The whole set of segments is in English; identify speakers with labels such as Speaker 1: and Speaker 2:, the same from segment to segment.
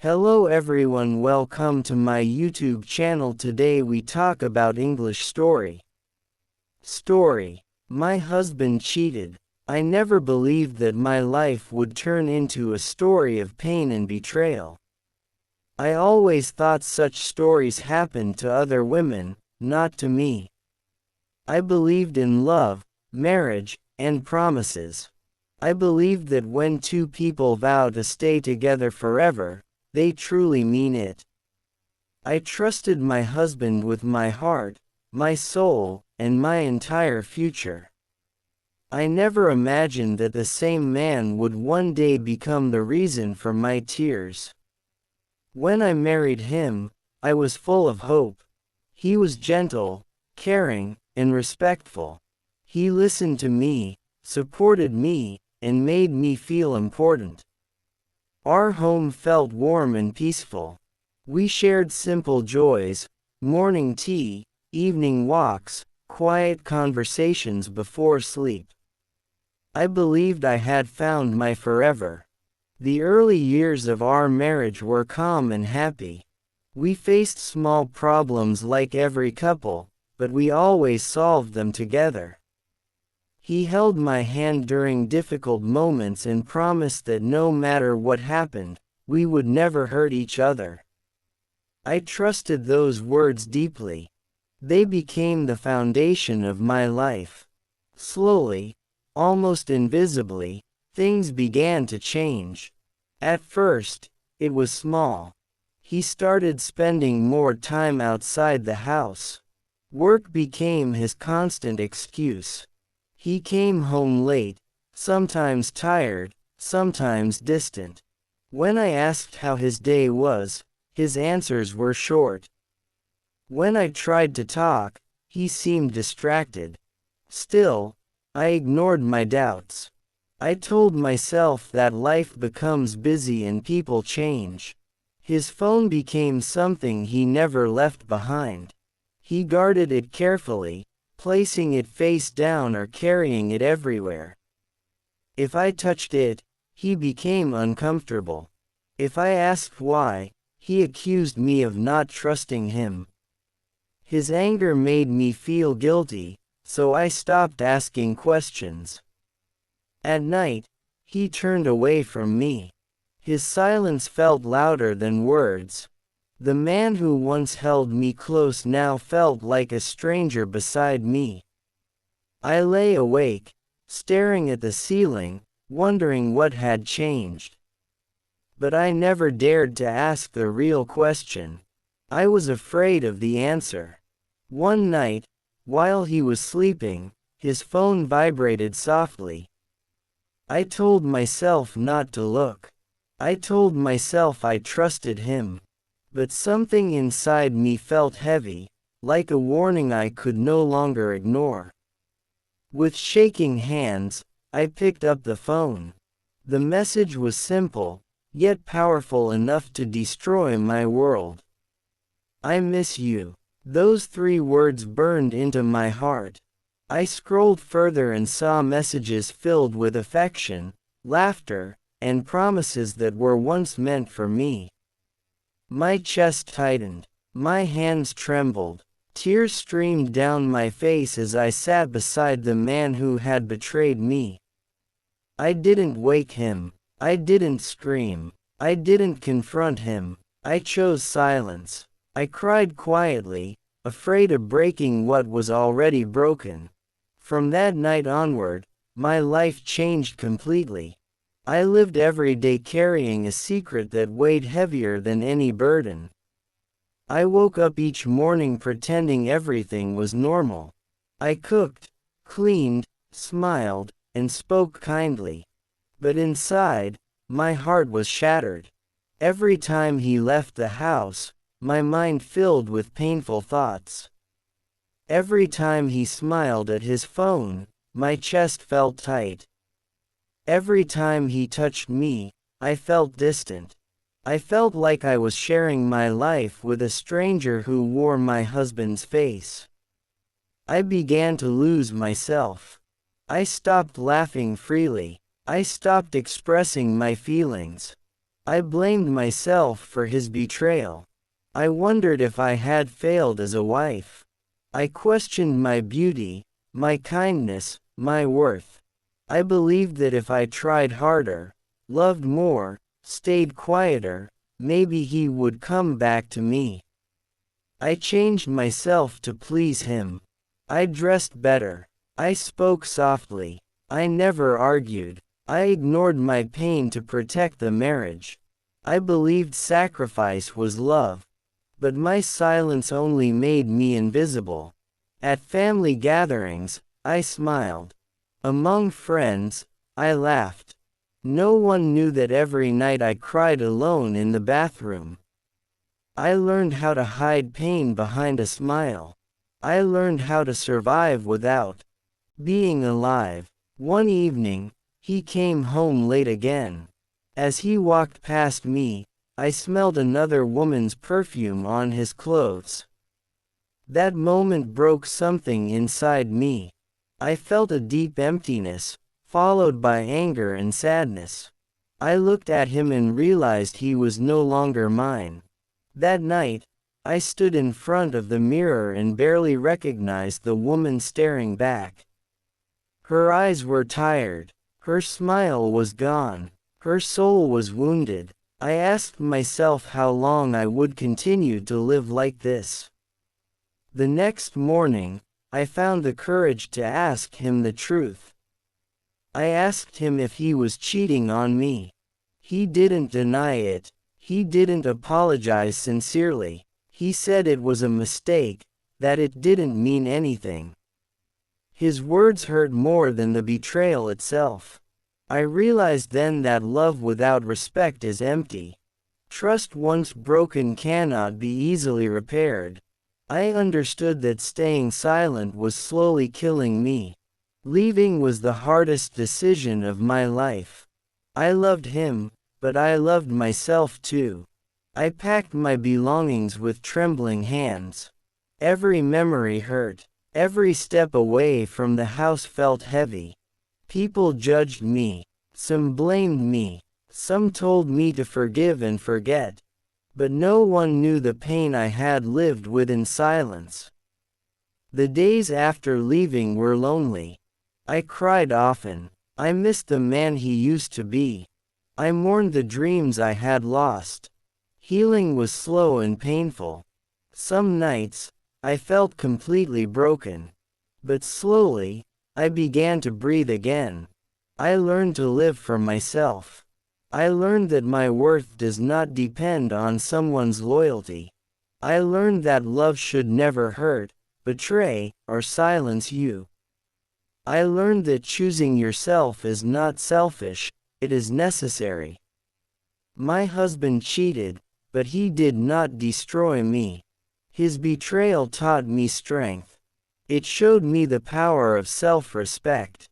Speaker 1: Hello everyone, welcome to my YouTube channel. Today we talk about English story. My husband cheated. I never believed that my life would turn into a story of pain and betrayal. I always thought such stories happened to other women, not to me. I believed in love, marriage, and promises. I believed that when two people vow to stay together forever, they truly mean it. I trusted my husband with my heart, my soul, and my entire future. I never imagined that the same man would one day become the reason for my tears. When I married him, I was full of hope. He was gentle, caring, and respectful. He listened to me, supported me, and made me feel important. Our home felt warm and peaceful. We shared simple joys, morning tea, evening walks, quiet conversations before sleep. I believed I had found my forever. The early years of our marriage were calm and happy. We faced small problems like every couple, but we always solved them together. He held my hand during difficult moments and promised that no matter what happened, we would never hurt each other. I trusted those words deeply. They became the foundation of my life. Slowly, almost invisibly, things began to change. At first, it was small. He started spending more time outside the house. Work became his constant excuse. He came home late, sometimes tired, sometimes distant. When I asked how his day was, his answers were short. When I tried to talk, he seemed distracted. Still, I ignored my doubts. I told myself that life becomes busy and people change. His phone became something he never left behind. He guarded it carefully, placing it face down or carrying it everywhere. If I touched it, he became uncomfortable. If I asked why, he accused me of not trusting him. His anger made me feel guilty, so I stopped asking questions. At night, he turned away from me. His silence felt louder than words. The man who once held me close now felt like a stranger beside me. I lay awake, staring at the ceiling, wondering what had changed. But I never dared to ask the real question. I was afraid of the answer. One night, while he was sleeping, his phone vibrated softly. I told myself not to look. I told myself I trusted him. But something inside me felt heavy, like a warning I could no longer ignore. With shaking hands, I picked up the phone. The message was simple, yet powerful enough to destroy my world. "I miss you." Those 3 words burned into my heart. I scrolled further and saw messages filled with affection, laughter, and promises that were once meant for me. My chest tightened. My hands trembled. Tears streamed down my face as I sat beside the man who had betrayed me. I didn't wake him. I didn't scream. I didn't confront him. I chose silence. I cried quietly, afraid of breaking what was already broken. From that night onward, my life changed completely. I lived every day carrying a secret that weighed heavier than any burden. I woke up each morning pretending everything was normal. I cooked, cleaned, smiled, and spoke kindly. But inside, my heart was shattered. Every time he left the house, my mind filled with painful thoughts. Every time he smiled at his phone, my chest felt tight. Every time he touched me, I felt distant. I felt like I was sharing my life with a stranger who wore my husband's face. I began to lose myself. I stopped laughing freely. I stopped expressing my feelings. I blamed myself for his betrayal. I wondered if I had failed as a wife. I questioned my beauty, my kindness, my worth. I believed that if I tried harder, loved more, stayed quieter, maybe he would come back to me. I changed myself to please him. I dressed better. I spoke softly. I never argued. I ignored my pain to protect the marriage. I believed sacrifice was love. But my silence only made me invisible. At family gatherings, I smiled. Among friends, I laughed. No one knew that every night I cried alone in the bathroom. I learned how to hide pain behind a smile. I learned how to survive without being alive. One evening, he came home late again. As he walked past me, I smelled another woman's perfume on his clothes. That moment broke something inside me. I felt a deep emptiness, followed by anger and sadness. I looked at him and realized he was no longer mine. That night, I stood in front of the mirror and barely recognized the woman staring back. Her eyes were tired. Her smile was gone. Her soul was wounded. I asked myself how long I would continue to live like this. The next morning, I found the courage to ask him the truth. I asked him if he was cheating on me. He didn't deny it. He didn't apologize sincerely. He said it was a mistake, that it didn't mean anything. His words hurt more than the betrayal itself. I realized then that love without respect is empty. Trust once broken cannot be easily repaired. I understood that staying silent was slowly killing me. Leaving was the hardest decision of my life. I loved him, but I loved myself too. I packed my belongings with trembling hands. Every memory hurt. Every step away from the house felt heavy. People judged me. Some blamed me. Some told me to forgive and forget. But no one knew the pain I had lived with in silence. The days after leaving were lonely. I cried often. I missed the man he used to be. I mourned the dreams I had lost. Healing was slow and painful. Some nights, I felt completely broken. But slowly, I began to breathe again. I learned to live for myself. I learned that my worth does not depend on someone's loyalty. I learned that love should never hurt, betray, or silence you. I learned that choosing yourself is not selfish, it is necessary. My husband cheated, but he did not destroy me. His betrayal taught me strength. It showed me the power of self-respect.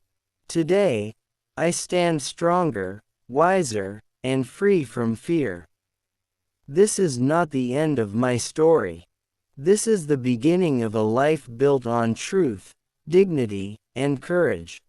Speaker 1: Today, I stand stronger, wiser, and free from fear. This is not the end of my story. This is the beginning of a life built on truth, dignity, and courage.